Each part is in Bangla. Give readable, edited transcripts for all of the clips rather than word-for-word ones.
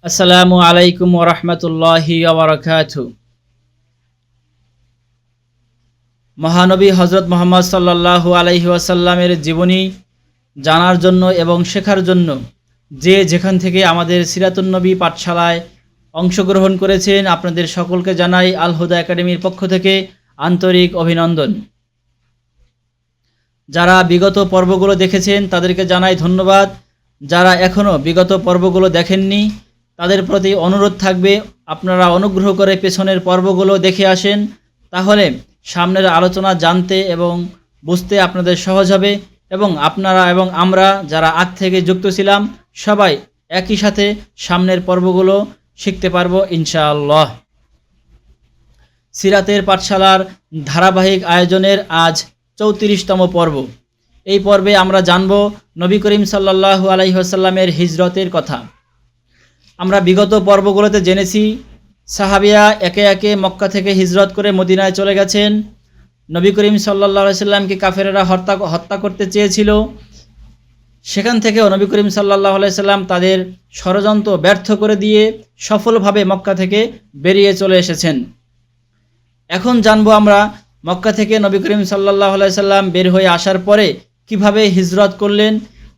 আসসালামু আলাইকুম ওরহমতুল্লাহি ওবরাকাতু। মহানবী হজরত মুহাম্মদ সাল্লাল্লাহু আলাইহি ওয়াসাল্লামের জীবনী জানার জন্য এবং শেখার জন্য যে যেখান থেকে আমাদের সিরাতুন নবী পাঠশালায় অংশগ্রহণ করেছেন, আপনাদের সকলকে জানাই আল হুদা একাডেমির পক্ষ থেকে আন্তরিক অভিনন্দন। যারা বিগত পর্বগুলো দেখেছেন তাদেরকে জানাই ধন্যবাদ। যারা এখনও বিগত পর্বগুলো দেখেননি তাদের প্রতি অনুরোধ থাকবে, আপনারা অনুগ্রহ করে পেছনের পর্বগুলো দেখে আসেন, তাহলে সামনের আলোচনা জানতে এবং বুঝতে আপনাদের সহজ হবে এবং আপনারা এবং আমরা যারা আগ থেকে যুক্ত ছিলাম সবাই একই সাথে সামনের পর্বগুলো শিখতে পারবো ইনশাআল্লাহ। সিরাতের পাঠশালার ধারাবাহিক আয়োজনের আজ 34তম পর্ব। এই পর্বে আমরা জানব নবী করিম সাল্লাল্লাহু আলাইহি ওয়াসাল্লামের হিজরতের কথা। আমরা বিগত পর্বগুলোতে জেনেছি সাহাবিয়া একে একে মক্কা থেকে হিজরত করে মদিনায় চলে গেছেন। নবী করিম সাল্লাল্লাহু আলাইহি সাল্লামকে কাফেরেরা হত্যা করতে চেয়েছিল। সেখান থেকেও নবী করিম সাল্লাল্লাহু আলাইহি সাল্লাম তাদের ষড়যন্ত্র ব্যর্থ করে দিয়ে সফলভাবে মক্কা থেকে বেরিয়ে চলে এসেছেন। এখন জানবো আমরা মক্কা থেকে নবী করিম সাল্লাল্লাহু আলাইহি সাল্লাম বের হয়ে আসার পরে কিভাবে হিজরত করলেন,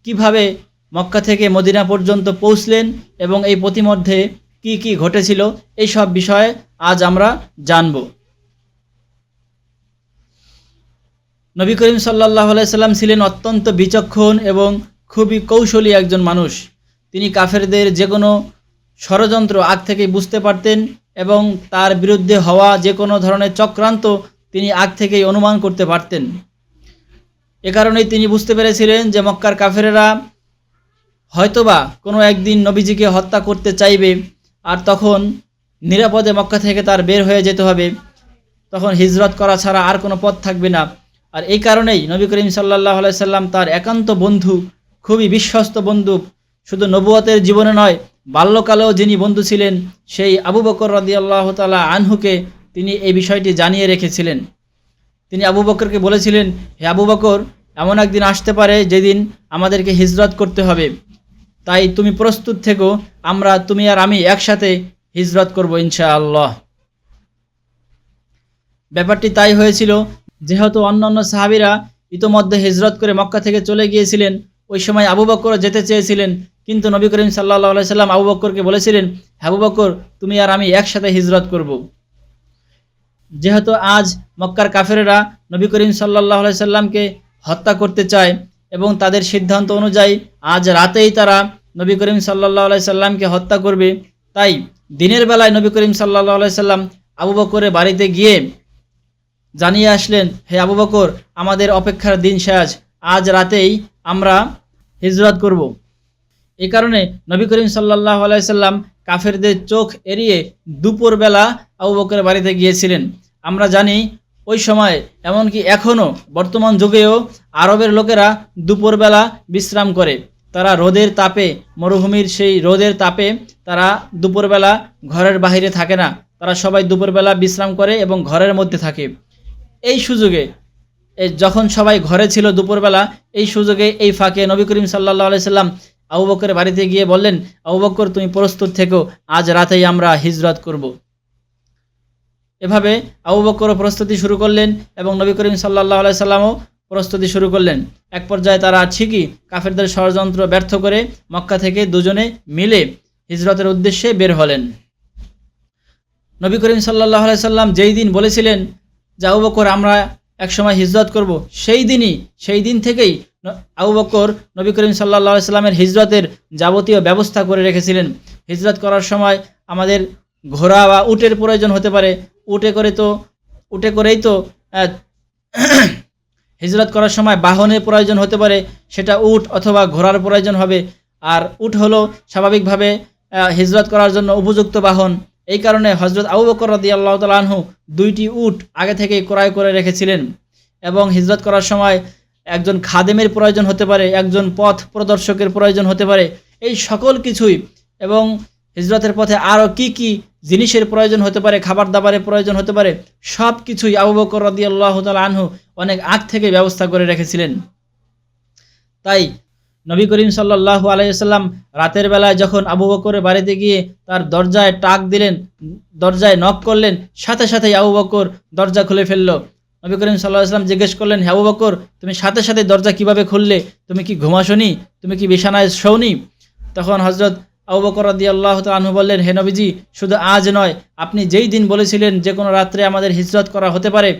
কিভাবে মক্কা থেকে মদিনা পর্যন্ত পৌঁছলেন এবং এই পথিমধ্যে কি কি ঘটেছিল, এই সব বিষয়ে আজ আমরা জানব। নবী করিম সাল্লাল্লাহু আলাইহি সাল্লাম ছিলেন অত্যন্ত বিচক্ষণ এবং খুবই কৌশলী একজন মানুষ। তিনি কাফেরদের যে কোনো ষড়যন্ত্র আগ থেকেই বুঝতে পারতেন এবং তার বিরুদ্ধে হওয়া যে কোনো ধরনের চক্রান্ত তিনি আগ থেকেই অনুমান করতে পারতেন। এ কারণেই তিনি বুঝতে পেরেছিলেন যে মক্কার কাফেরেরা হয়তোবা কোনো একদিন নবীজিকে হত্যা করতে চাইবে, আর তখন নিরাপদে মক্কা থেকে তার বের হয়ে যেতে হবে, তখন হিজরত করা ছাড়া আর কোনো পথ থাকবে না। আর এই কারণেই নবী করিম সাল্লাল্লাহু আলাইহি সাল্লাম তার একান্ত বন্ধু, খুবই বিশ্বস্ত বন্ধু, শুধু নবুয়তের জীবনে নয় বাল্যকালেও যিনি বন্ধু ছিলেন সেই আবু বকর রাদিয়াল্লাহু তাআলা আনহুকে তিনি এই বিষয়টি জানিয়ে রেখেছিলেন। তিনি আবু বকরকে বলেছিলেন, হে আবু বকর, এমন একদিন আসতে পারে যেদিন আমাদেরকে হিজরত করতে হবে, তাই তুমি প্রস্তুত থেকো, তুমি আর আমি একসাথে হিজরত করব ইনশাআল্লাহ। ব্যাপারটি তাই হয়েছিল। যেহেতু অন্যান্য সাহাবীরা ইতোমধ্যে হিজরত করে মক্কা থেকে চলে গিয়েছিলেন, ওই সময় আবু বকর যেতে চেয়েছিলেন, কিন্তু নবী করিম সাল্লাল্লাহু আলাইহি সাল্লাম আবু বকরকে বলেছিলেন, আবু বকর, তুমি আর আমি একসাথে হিজরত করব। যেহেতু আজ মক্কার কাফেরেরা নবী করিম সাল্লাল্লাহু আলাইহি সাল্লামকে হত্যা করতে চায় এবং তাদের সিদ্ধান্ত অনুযায়ী আজ রাতেই তারা নবী করিম সাল্লাল্লাহু আলাইহি সাল্লামকে হত্যা করবে, তাই দিনের বেলায় নবী করিম সাল্লাল্লাহু আলাইহি সাল্লাম আবু বকরের বাড়িতে গিয়ে জানিয়ে আসলেন, হে আবু বকর, আমাদের অপেক্ষার দিন শেষ, আজ রাতেই আমরা হিজরত করব। এই কারণে নবী করিম সাল্লাল্লাহু আলাইহি সাল্লাম কাফেরদের চোখ এড়িয়ে দুপুরবেলা আবু বকরের বাড়িতে গিয়েছিলেন। আমরা জানি ওই সময়, এমনকি এখনও বর্তমান যুগেও আরবের লোকেরা দুপুরবেলা বিশ্রাম করে। তারা রোদের তাপে, মরুভূমির সেই রোদের তাপে তারা দুপুরবেলা ঘরের বাইরে থাকে না, তারা সবাই দুপুরবেলা বিশ্রাম করে এবং ঘরের মধ্যে থাকে। এই সুযোগে যখন সবাই ঘরে ছিল দুপুরবেলা, এই সুযোগে এই ফাঁকে নবী করিম সাল্লাল্লাহু আলাইহি সাল্লাম আবু বকরের বাড়িতে গিয়ে বললেন, আবু বকর, তুমি প্রস্তুত থেকো, আজ রাতেই আমরা হিজরত করব। এভাবে আবু বকরও প্রস্তুতি শুরু করলেন এবং নবী করিম সাল্লাল্লাহু আলাইহি সাল্লামও প্রস্তুতি শুরু করলেন। এক পর্যায়ে তারা ঠিকই কাফেরদের ষড়যন্ত্র ব্যর্থ করে মক্কা থেকে দুজনে মিলে হিজরতের উদ্দেশ্যে বের হলেন। নবী করিম সাল্লাল্লাহু আলাইহি সাল্লাম যেই দিন বলেছিলেন যে আবু বকর, আমরা একসময় হিজরত করব, সেই দিন থেকেই আবু বকর নবী করিম সাল্লাল্লাহু আলাইহি সাল্লামের হিজরতের যাবতীয় ব্যবস্থা করে রেখেছিলেন। হিজরত করার সময় আমাদের ঘোড়া বা উটের প্রয়োজন হতে পারে, উটে করেই তো হিজরত করার সময় বাহনের প্রয়োজন হতে পারে, সেটা উট অথবা ঘোড়ার প্রয়োজন হবে। আর উট হলো স্বাভাবিকভাবে হিজরত করার জন্য উপযুক্ত বাহন। এই কারণে হযরত আবু বকর রাদিয়াল্লাহু তাআলা আনহু 2টি উট আগে থেকেই ক্রয় করে রেখেছিলেন এবং হিজরত করার সময় একজন খাদেমের প্রয়োজন হতে পারে, একজন পথ প্রদর্শকের প্রয়োজন হতে পারে, এই সকল কিছুই, এবং হিজরতের পথে আরও কি কি জিনিসের প্রয়োজন হতে পারে, খাবার দাবারের প্রয়োজন হতে পারে, সব কিছুই আবু বকর রাদিয়াল্লাহু তাআলা আনহু অনেক আগ থেকে ব্যবস্থা করে রেখেছিলেন। তাই নবী করিম সাল্লাল্লাহু আলাইহি ওয়াসাল্লাম রাতের বেলায় যখন আবু বকরের বাড়িতে গিয়ে তার দরজায় টাক দিলেন, দরজায় নক করলেন, সাথে সাথেই আবু বকর দরজা খুলে ফেলল। নবী করিম সাল্লাল্লাহু আলাইহি ওয়াসাল্লাম জিজ্ঞেস করলেন, হে আবু বকর, তুমি সাথে সাথে দরজা কিভাবে খুললে? তুমি কি ঘুমাসনি? তুমি কি বিছানায় শোওনি? তখন হযরত আবু বকর রাদিয়াল্লাহু তাআলা আনহু বললেন, হে নবীজি, শুধু আজ নয়, আপনি যেই দিন বলেছিলেন যে কোনো রাত্রে আমাদের হিজরত করা হতে পারে,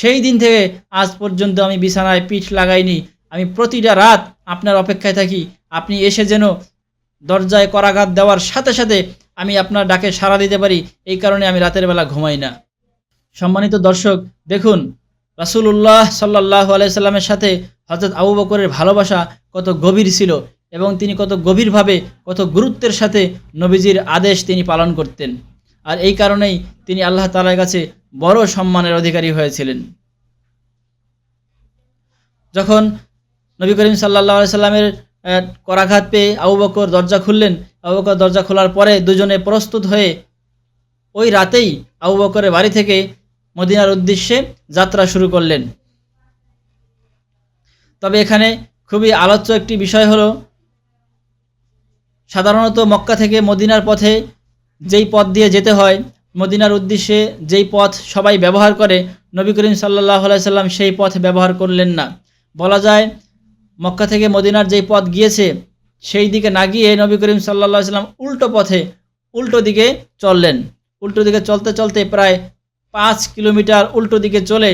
সেই দিন থেকে আজ পর্যন্ত আমি বিছানায় পিঠ লাগাইনি। আমি প্রতিটা রাত আপনার অপেক্ষায় থাকি। আপনি এসে যেন দরজায় করাঘাত দেওয়ার সাথে সাথে আমি আপনার ডাকে সাড়া দিতে পারি, এই কারণে আমি রাতের বেলা ঘুমাই না। সম্মানিত দর্শক, দেখুন রাসূলুল্লাহ সাল্লাল্লাহু আলাইহি সাল্লামের সাথে হযরত আবু বকরের ভালোবাসা কত গভীর ছিল এবং তিনি কত গভীরভাবে, কত গুরুত্বের সাথে নবীজির আদেশ তিনি পালন করতেন। আর এই কারণেই তিনি আল্লাহ তাআলার কাছে বড় সম্মানের অধিকারী হয়েছিলেন। যখন নবী করিম সাল্লাল্লাহু আলাইহি সাল্লামের করাঘাত পেয়ে আবু বকর দরজা খুললেন, আবু বকর দরজা খোলার পরে দুজনে প্রস্তুত হয়ে ওই রাতেই আবু বকরের বাড়ি থেকে মদিনার উদ্দেশ্যে যাত্রা শুরু করলেন। তবে এখানে খুবই আলোচ্য একটি বিষয় হলো, সাধারণত মক্কা থেকে মদিনার পথে যেই পথ দিয়ে যেতে হয়, মদিনার উদ্দেশ্যে যেই পথ সবাই ব্যবহার করে, নবী করিম সাল্লাল্লাহু আলাইহি সাল্লাম সেই পথ ব্যবহার করলেন না। বলা যায় মক্কা থেকে মদিনার যেই পথ গিয়েছে সেই দিকে না গিয়ে নবী করিম সাল্লাল্লাহু আলাইহি সাল্লাম উল্টো পথে, উল্টো দিকে চললেন। উল্টো দিকে চলতে চলতে প্রায় 5 কিলোমিটার উল্টো দিকে চলে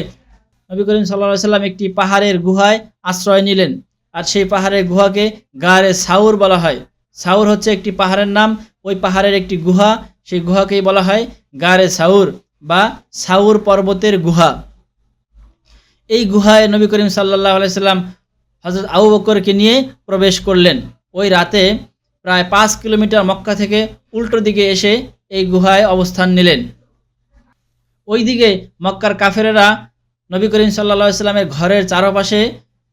নবী করিম সাল্লাল্লাহু আলাইহি সাল্লাম একটি পাহাড়ের গুহায় আশ্রয় নিলেন। আর সেই পাহাড়ের গুহাকে গারে সাউর বলা হয়। সাউর হচ্ছে একটি পাহাড়ের নাম, ওই পাহাড়ের একটি গুহা, সেই গুহাকেই বলা হয় গারে সাউর বা সাউর পর্বতের গুহা। এই গুহায় নবী করিম সাল্লাল্লাহু আলাইহি সাল্লাম হযরত আবু বকরকে নিয়ে প্রবেশ করলেন। ওই রাতে প্রায় 5 কিলোমিটার মক্কা থেকে উল্টো দিকে এসে এই গুহায় অবস্থান নিলেন। ওইদিকে মক্কার কাফেরেরা নবী করিম সাল্লাল্লাহু আলাইহি সাল্লামের ঘরের চারপাশে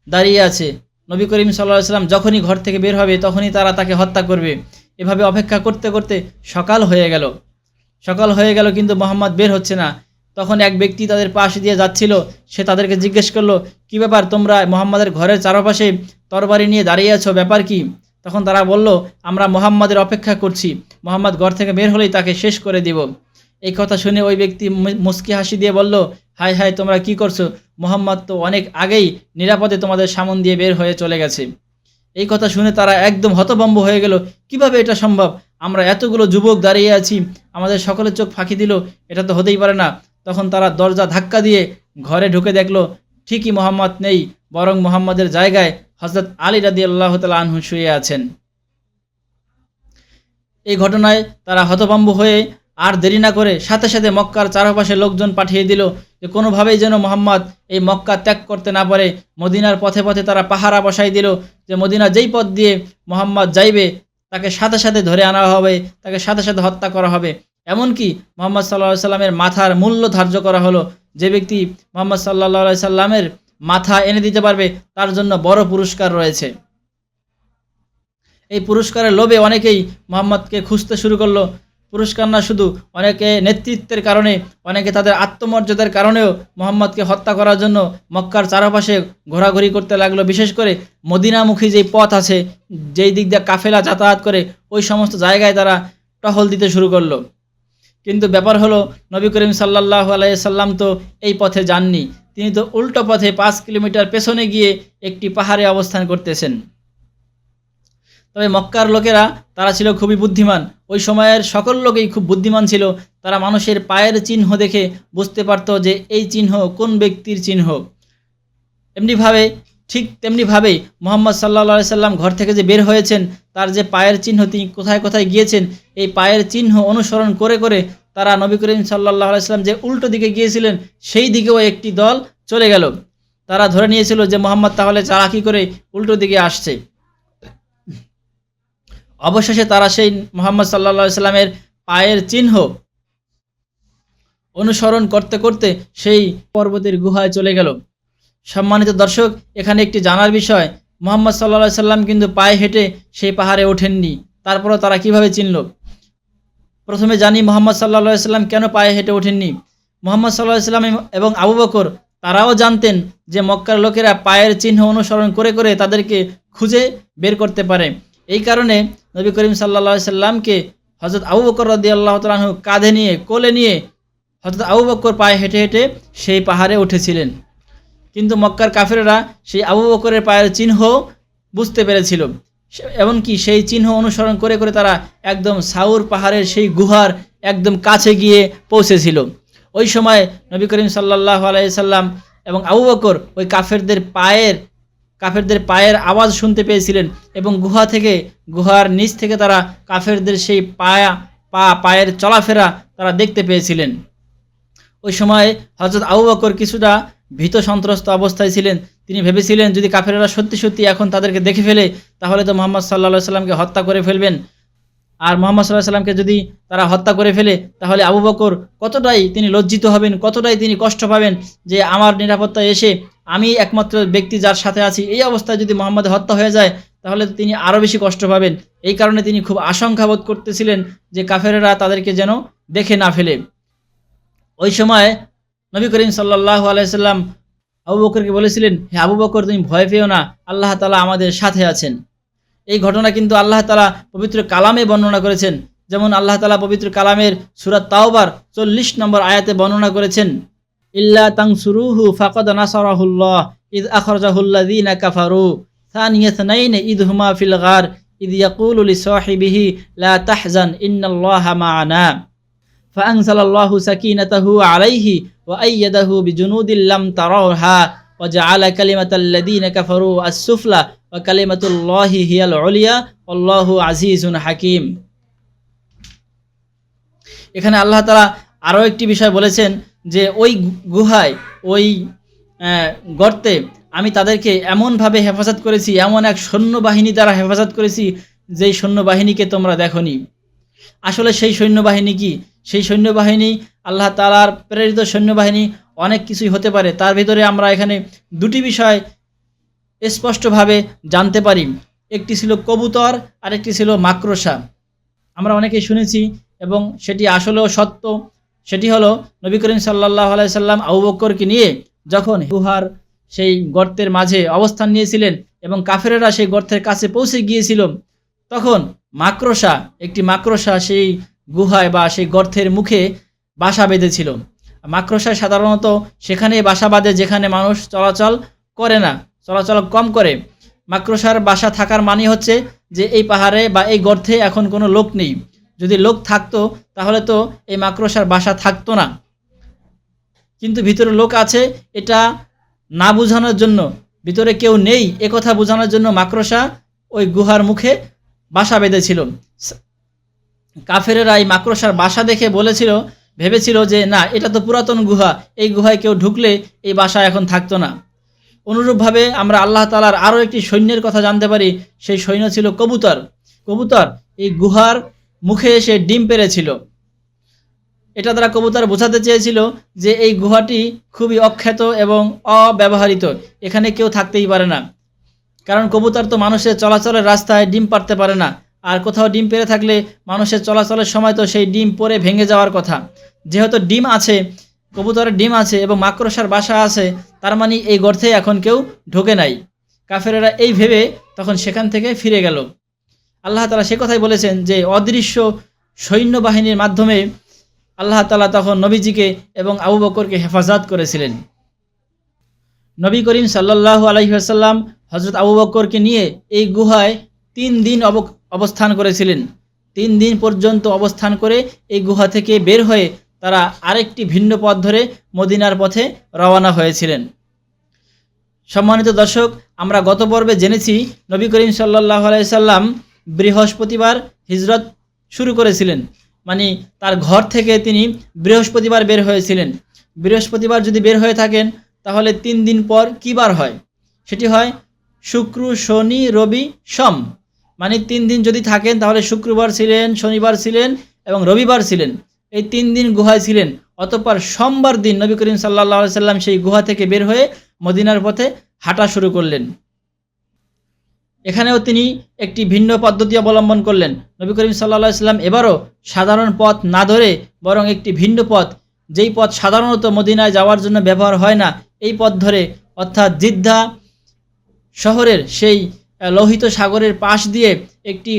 দাঁড়িয়ে আছে। নবী করিম সাল্লাল্লাহু আলাইহি সাল্লাম যখনই ঘর থেকে বের হবে তখনই তারা তাকে হত্যা করবে। এভাবে অপেক্ষা করতে করতে সকাল হয়ে গেল। সকাল হয়ে গেল কিন্তু মোহাম্মদ বের হচ্ছে না। তখন এক ব্যক্তি তাদের পাশ দিয়ে যাচ্ছিল, সে তাদেরকে জিজ্ঞেস করলো, কী ব্যাপার, তোমরা মোহাম্মদের ঘরের চারপাশে তরবারি নিয়ে দাঁড়িয়ে আছো, ব্যাপার কি? তখন তারা বলল, আমরা মোহাম্মদের অপেক্ষা করছি, মোহাম্মদ ঘর থেকে বের হলেই তাকে শেষ করে দিব। এই কথা শুনে ওই ব্যক্তি মুচকি হাসি দিয়ে বলল, হায় হায়, তোমরা কি করছো? মোহাম্মদ তো অনেক আগেই নিরাপদে তোমাদের সামন দিয়ে বের হয়ে চলে গেছে। এই কথা শুনে তারা একদম হতভম্ব হয়ে গেল। কিভাবে এটা সম্ভব? আমরা এতগুলো যুবক দাঁড়িয়ে আছি, আমাদের সকলের চোখ ফাঁকি দিল, এটা তো হতেই পারে না। তখন তারা দরজা ধাক্কা দিয়ে ঘরে ঢুকে দেখলো ঠিকই মোহাম্মদ নেই, বরং মোহাম্মদের জায়গায় হযরত আলী রাদিয়াল্লাহু তাআলা আনহু শুয়ে আছেন। এই ঘটনায় তারা হতভম্ব হয়ে আর দেরি না করে সাথে সাথে মক্কার চারপাশে লোকজন পাঠিয়ে দিল যে কোনোভাবেই যেন মোহাম্মদ এই মক্কা ত্যাগ করতে না পারে। মদিনার পথে পথে তারা পাহারা বসাই দিল যে মদিনা যেই পথ দিয়ে মোহাম্মদ যাইবে তাকে সাথে সাথে ধরে আনা হবে, তাকে সাথে সাথে হত্যা করা হবে। এমনকি মোহাম্মদ সাল্লাল্লাহু আলাইহি সাল্লামের মাথার মূল্য ধার্য করা হলো। যে ব্যক্তি মোহাম্মদ সাল্লাল্লাহু আলাইহি সাল্লামের মাথা এনে দিতে পারবে তার জন্য বড় পুরস্কার রয়েছে। এই পুরস্কারের লোভে অনেকেই মোহাম্মদকে খুঁজতে শুরু করলো। পুরস্কার না শুধু, অনেকে নেতৃত্বের কারণে, অনেকে তাদের আত্মমর্যাদার কারণেও মোহাম্মদকে হত্যা করার জন্য মক্কার চারপাশে ঘোরাঘুরি করতে লাগলো। বিশেষ করে মদিনামুখী যেই পথ আছে, যেই দিক দিয়ে কাফেলা যাতায়াত করে, ওই সমস্ত জায়গায় তারা টহল দিতে শুরু করলো। কিন্তু ব্যাপার হলো নবী করিম সাল্লাল্লাহু আলাইহি সাল্লাম তো এই পথে যাননি, তিনি তো উল্টো পথে 5 কিলোমিটার পেছনে গিয়ে একটি পাহাড়ে অবস্থান করতেছেন। তবে মক্কার লোকেরা তারা ছিল খুবই বুদ্ধিমান। ওই সময়ের সকল লোকেই খুব বুদ্ধিমান ছিল। তারা মানুষের পায়ের চিহ্ন দেখে বুঝতে পারত যে এই চিহ্ন কোন ব্যক্তির চিহ্ন। ঠিক তেমনিভাবেই মুহাম্মদ সাল্লাল্লাহু আলাইহি সাল্লাম ঘর থেকে যে বের হয়েছেন, তার যে পায়ের চিহ্ন, তিনি কোথায় কোথায় গিয়েছেন, এই পায়ের চিহ্ন অনুসরণ করে করে তারা নবী করিম সাল্লাল্লাহু আলাইহি সাল্লাম যে উল্টো দিকে গিয়েছিলেন সেই দিকেও একটি দল চলে গেল। তারা ধরে নিয়েছিল যে মুহাম্মদ তাহলে চালাকি করে উল্টো দিকে আসছে। অবশেষে তারা সেই মুহাম্মদ সাল্লাল্লাহু আলাইহি সাল্লামের পায়ের চিহ্ন অনুসরণ করতে করতে সেই পর্বতের গুহায় চলে গেল। সম্মানিত দর্শক, এখানে একটি জানার বিষয়, মুহাম্মদ সাল্লাল্লাহু আলাইহি সাল্লাম কিন্তু পায়ে হেঁটে সেই পাহাড়ে ওঠেননি। তারপরও তারা কিভাবে চিনল? প্রথমে জানি মুহাম্মদ সাল্লাল্লাহু আলাইহি সাল্লাম কেন পায়ে হেঁটে ওঠেননি। মুহাম্মদ সাল্লাল্লাহু আলাইহি সাল্লাম এবং আবু বকর তারাও জানতেন যে মক্কার লোকেরা পায়ের চিহ্ন অনুসরণ করে করে তাদেরকে খুঁজে বের করতে পারে। এই কারণে নবী করিম সাল্লাল্লাহু আলাইহি সাল্লামকে হযরত আবু বকর রাদিয়াল্লাহু তাআলা আনহু কাঁধে নিয়ে কোলে নিয়ে হযরত আবু বকর পায়ে হেঁটে হেঁটে সেই পাহাড়ে উঠেছিলেন। কিন্তু মক্কার কাফেররা সেই আবু বকরের পায়ের চিহ্ন বুঝতে পেরেছিল, এমনকি সেই চিহ্ন অনুসরণ করে করে তারা একদম সাউর পাহাড়ের সেই গুহার একদম কাছে গিয়ে পৌঁছেছিল। ওই সময় নবী করিম সাল্লাল্লাহু আলাইহি সাল্লাম এবং আবু বকর ওই কাফেরদের পায়ের আওয়াজ শুনতে পেয়েছিলেন এবং গুহার নিচ থেকে তারা কাফেরদের সেই পায়ের চলাফেরা তারা দেখতে পেয়েছিলেন। ওই সময় হযরত আবু বকর কিছুটা ভীত সন্ত্রস্ত অবস্থায় ছিলেন। তিনি ভেবেছিলেন যদি কাফেররা সত্যি সত্যি এখন তাদেরকে দেখে ফেলে তাহলে তো মুহাম্মদ সাল্লাল্লাহু আলাইহি সাল্লামকে হত্যা করে ফেলবেন। আর মুহাম্মদ সাল্লাল্লাহু আলাইহি সাল্লামকে যদি তারা হত্যা করে ফেলে তাহলে আবু বকর কতটাই তিনি লজ্জিত হবেন, কতটাই তিনি কষ্ট পাবেন যে আমার নিরাপত্তায় এসে আমি একমাত্র ব্যক্তি যার সাথে আছি, এই অবস্থায় যদি মুহাম্মদের হত্যা হয়ে যায় তাহলে তিনি আরও বেশি কষ্ট পাবেন। এই কারণে তিনি খুব আশঙ্কা বোধ করতেছিলেন যে কাফেররা তাদেরকে যেন দেখে না ফেলে। ওই সময় নবী করিম সাল্লাল্লাহু আলাইহি সাল্লাম আবু বকরকে বলেছিলেন, হে আবু বকর তুমি ভয় পেও না, আল্লাহ তাআলা আমাদের সাথে আছেন। এই ঘটনা কিন্তু আল্লাহ তাআলা পবিত্র কালামে বর্ণনা করেছেন। যেমন আল্লাহ তাআলা পবিত্র কালামের সূরা তাওবার 40 নম্বর আয়াতে বর্ণনা করেছেন, ইল্লা তানসুরুহু ফাকাদ নাসারাহুল্লাহ ইয আখরাজাহুল্লাযীনা কাফারু সানিয়া ইসনাইনি ইয হুমা ফিল গার ইয ইয়াকুলু লিসাহিবিহি লা তাহজান ইন্নাল্লাহা মা'ানা ফাআনজালাল্লাহু সাকিনাতাহু আলাইহি ওয়া আইয়াদাহু বিজুনুদিন লাম তারাউহা ওয়া জাআলা কালিমাতাল্লাযীনা কাফারু আস-সুফলা ওয়া কালিমাতুল্লাহি হিয়াল উলিয়া আল্লাহু আজিজুন হাকিম। এখানে আল্লাহ তাআলা আরও একটি বিষয় বলেছেন যে ওই গুহায় ওই গর্তে আমি তাদেরকে এমনভাবে হেফাজত করেছি, এমন এক সৈন্যবাহিনী দ্বারা হেফাজত করেছি যেই সৈন্যবাহিনীকে তোমরা দেখোনি। আসলে সেই সৈন্যবাহিনী কি? সেই সৈন্যবাহিনী আল্লাহ তাআলার প্রেরিত সৈন্যবাহিনী অনেক কিছুই হতে পারে। তার ভিতরে আমরা এখানে দুটি বিষয় স্পষ্টভাবে জানতে পারি। একটি ছিল কবুতর আর একটি ছিল মাকড়সা। আমরা অনেকেই শুনেছি এবং সেটি আসলেও সত্য। সেটি হলো নবী করিম সাল্লাল্লাহু আলাইহি সাল্লাম আবু বকরকে নিয়ে যখন গুহার সেই গর্তের মাঝে অবস্থান নিয়েছিলেন এবং কাফেরেরা সেই গর্তের কাছে পৌঁছে গিয়েছিল, তখন একটি মাকড়সা সেই গুহায় বা সেই গর্তের মুখে বাসা বেঁধেছিল। মাকড়সা সাধারণত সেখানে বাসা বাঁধে যেখানে মানুষ চলাচল করে না, চলাচল কম করে। মাকড়সার বাসা থাকার মানে হচ্ছে যে এই পাহাড়ে বা এই গর্তে এখন কোনো লোক নেই। যদি লোক থাকতো তাহলে তো এই মাকড়সার বাসা থাকতো না। কিন্তু ভিতরে লোক আছে এটা না বোঝানোর জন্য, ভিতরে কেউ নেই একথা বোঝানোর জন্য মাকড়সা ওই গুহার মুখে বাসা বেঁধেছিল। কাফেরেরা এই মাকড়সার বাসা দেখে ভেবেছিল যে না, এটা তো পুরাতন গুহা, এই গুহায় কেউ ঢুকলে এই বাসা এখন থাকতো না। অনুরূপভাবে আমরা আল্লাহ তাআলার আরও একটি সৈন্যের কথা জানতে পারি। সেই সৈন্য ছিল কবুতর এই গুহার মুখে এসে ডিম পেড়েছিল। এটা দ্বারা কবুতর বোঝাতে চেয়েছিল যে এই গুহাটি খুবই অখ্যাত এবং অব্যবহৃত, এখানে কেউ থাকতেই পারে না। কারণ কবুতর তো মানুষের চলাচলের রাস্তায় ডিম পাড়তে পারে না, আর কোথাও ডিম পেড়ে থাকলে মানুষের চলাচলের সময় তো সেই ডিম পড়ে ভেঙে যাওয়ার কথা। যেহেতু ডিম আছে, কবুতরের ডিম আছে এবং মাকড়সার বাসা আছে, তার মানে এই গর্তে এখন কেউ ঢোকে নাই। কাফেরেরা এই ভেবে তখন সেখান থেকে ফিরে গেল। আল্লাহ তাআলা সে কথাই বলেছেন যে অদৃশ্য সৈন্যবাহিনীর মাধ্যমে আল্লাহ তাআলা তখন নবীজিকে এবং আবু বকরকে হেফাজত করেছিলেন। নবী করিম সাল্লাল্লাহু আলাইহি ওয়াসাল্লাম হযরত আবু বকরকে নিয়ে এই গুহায় 3 দিন অবস্থান করেছিলেন। 3 দিন পর্যন্ত অবস্থান করে এই গুহা থেকে বের হয়ে তারা আরেকটি ভিন্ন পথ ধরে মদিনার পথে রওনা হয়েছিলেন। সম্মানিত দর্শক, আমরা গত পর্বে জেনেছি নবী করিম সাল্লাল্লাহু আলাইহি সাল্লাম বৃহস্পতিবার হিজরত শুরু করেছিলেন, মানে তার ঘর থেকে তিনি বৃহস্পতিবার বের হয়েছিলেন। বৃহস্পতিবার যদি বের হয়ে থাকেন তাহলে 3 দিন পর কী বার হয়? সেটি হয় শুক্র, শনি, রবি, সোম। মানে 3 দিন যদি থাকেন তাহলে শুক্রবার ছিলেন, শনিবার ছিলেন এবং রবিবার ছিলেন। এই 3 দিন গুহায় ছিলেন। অতঃপর সোমবার দিন নবী করিম সাল্লাল্লাহু আলাইহি সাল্লাম সেই গুহা থেকে বের হয়ে মদিনার পথে হাঁটা শুরু করলেন। এখানেও তিনি একটি ভিন্ন পদ্ধতি অবলম্বন করলেন। নবী করিম সাল্লাল্লাহু আলাইহি সাল্লাম এবারও সাধারণ পথ না ধরে বরং একটি ভিন্ন পথ, যেই পথ সাধারণত মদিনায় যাওয়ার জন্য ব্যবহার হয় না, এই পথ ধরে, অর্থাৎ জিদ্দা শহরের সেই লোহিত সাগরের পাশ দিয়ে একটি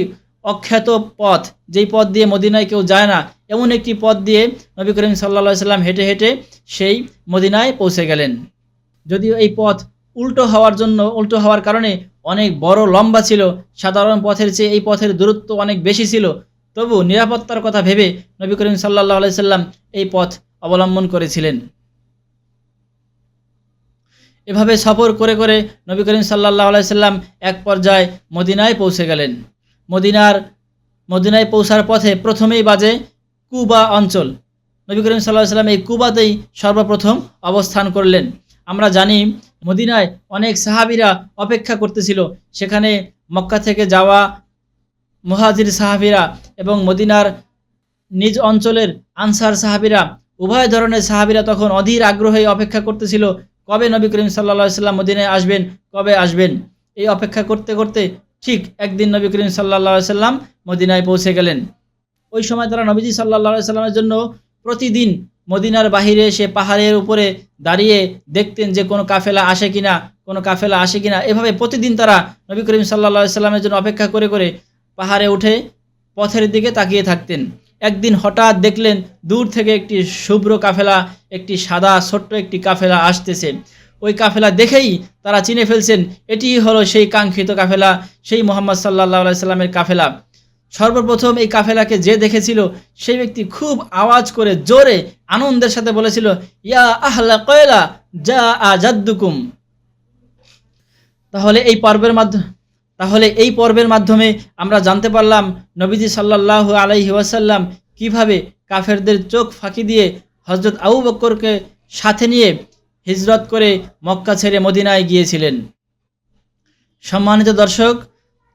অখ্যাত পথ, যেই পথ দিয়ে মদিনায় কেউ যায় না, এমন একটি পথ দিয়ে নবী করিম সাল্লাল্লাহু সাল্লাম হেঁটে হেঁটে সেই মদিনায় পৌঁছে গেলেন। যদিও এই পথ উল্টো হওয়ার কারণে অনেক বড় লম্বা ছিল, সাধারণ পথের চেয়ে এই পথের দূরত্ব অনেক বেশি ছিল, তবু নিরাপত্তার কথা ভেবে নবী করিম সাল্লাল্লাহু আলাইহি সাল্লাম এই পথ অবলম্বন করেছিলেন। এভাবে সফর করে করে নবী করিম সাল্লাল্লাহু আলাইহি সাল্লাম এক পর্যায়ে মদিনায় পৌঁছে গেলেন। মদিনায় পৌঁছার পথে প্রথমেই বাজে কুবা অঞ্চল। নবী করিম সাল্লাল্লাহু আলাইহি সাল্লাম এই কুবাতেই সর্বপ্রথম অবস্থান করলেন। আমরা জানি মদিনায় অনেক সাহাবীরা অপেক্ষা করতেছিল। সেখানে মক্কা থেকে যাওয়া মুহাজির সাহাবীরা এবং মদিনার নিজ অঞ্চলের আনসার সাহাবীরা, উভয় ধরনের সাহাবীরা তখন অধীর আগ্রহে অপেক্ষা করতেছিল, কবে নবী করিম সাল্লাল্লাহু আলাইহি সাল্লাম মদিনায় আসবেন, কবে আসবেন। এই অপেক্ষা করতে করতে ঠিক একদিন নবী করিম সাল্লাল্লাহু আলাইহি সাল্লাম মদিনায় পৌঁছে গেলেন। ওই সময় তারা নবীজি সাল্লাল্লাহু আলাইহি সাল্লামের জন্য প্রতিদিন মদিনার বাহিরে এসে পাহাড়ের উপরে দাঁড়িয়ে দেখতেন যে কোনো কাফেলা আসে কিনা। এভাবে প্রতিদিন তারা নবী করিম সাল্লাল্লাহু আলাইহি সাল্লামের জন্য অপেক্ষা করে করে পাহাড়ে উঠে পথের দিকে তাকিয়ে থাকতেন। একদিন হঠাৎ দেখলেন দূর থেকে একটি শুভ্র কাফেলা, একটি সাদা ছোট্ট একটি কাফেলা আসতেছে। ওই কাফেলা দেখেই তারা চিনে ফেলছেন এটিই হলো সেই কাঙ্ক্ষিত কাফেলা, সেই মুহাম্মদ সাল্লাল্লাহু আলাইহি সাল্লামের কাফেলা। সর্বপ্রথম এই কাফেলাকে যে দেখেছিল সেই ব্যক্তি খুব আওয়াজ করে জোরে আনন্দের সাথে বলেছিল, ইয়া আহলা কয়লা যা আজাদ্দুকুম। তাহলে এই পর্বের মাধ্যমে আমরা জানতে পারলাম নবীজি সাল্লাল্লাহু আলাইহি ওয়াসাল্লাম কিভাবে কাফেরদের চোখ ফাঁকি দিয়ে হযরত আবু বকরকে সাথে নিয়ে হিজরত করে মক্কা ছেড়ে মদিনায় গিয়েছিলেন। সম্মানিত দর্শক,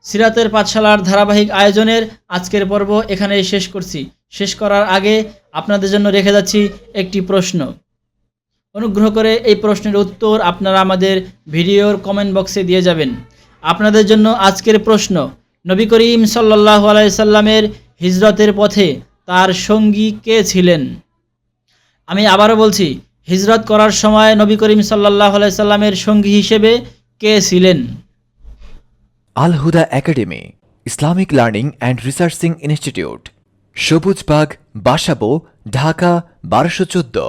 সিরাতের পাঠশালার ধারাবাহিক আয়োজনের আজকের পর্ব এখানেই শেষ করছি। শেষ করার আগে আপনাদের জন্য রেখে যাচ্ছি একটি প্রশ্ন। অনুগ্রহ করে এই প্রশ্নের উত্তর আপনারা আমাদের ভিডিওর কমেন্ট বক্সে দিয়ে যাবেন। আপনাদের জন্য আজকের প্রশ্ন, নবী করিম সাল্লাল্লাহু আলাইহি সাল্লামের হিজরতের পথে তার সঙ্গী কে ছিলেন? আমি আবারও বলছি, হিজরত করার সময় নবী করিম সাল্লাল্লাহু আলাইহি সাল্লামের সঙ্গী হিসেবে কে ছিলেন? Al Huda academy, Islamic learning and researching institute, Sabujbag, Basabo, Dhaka 1214।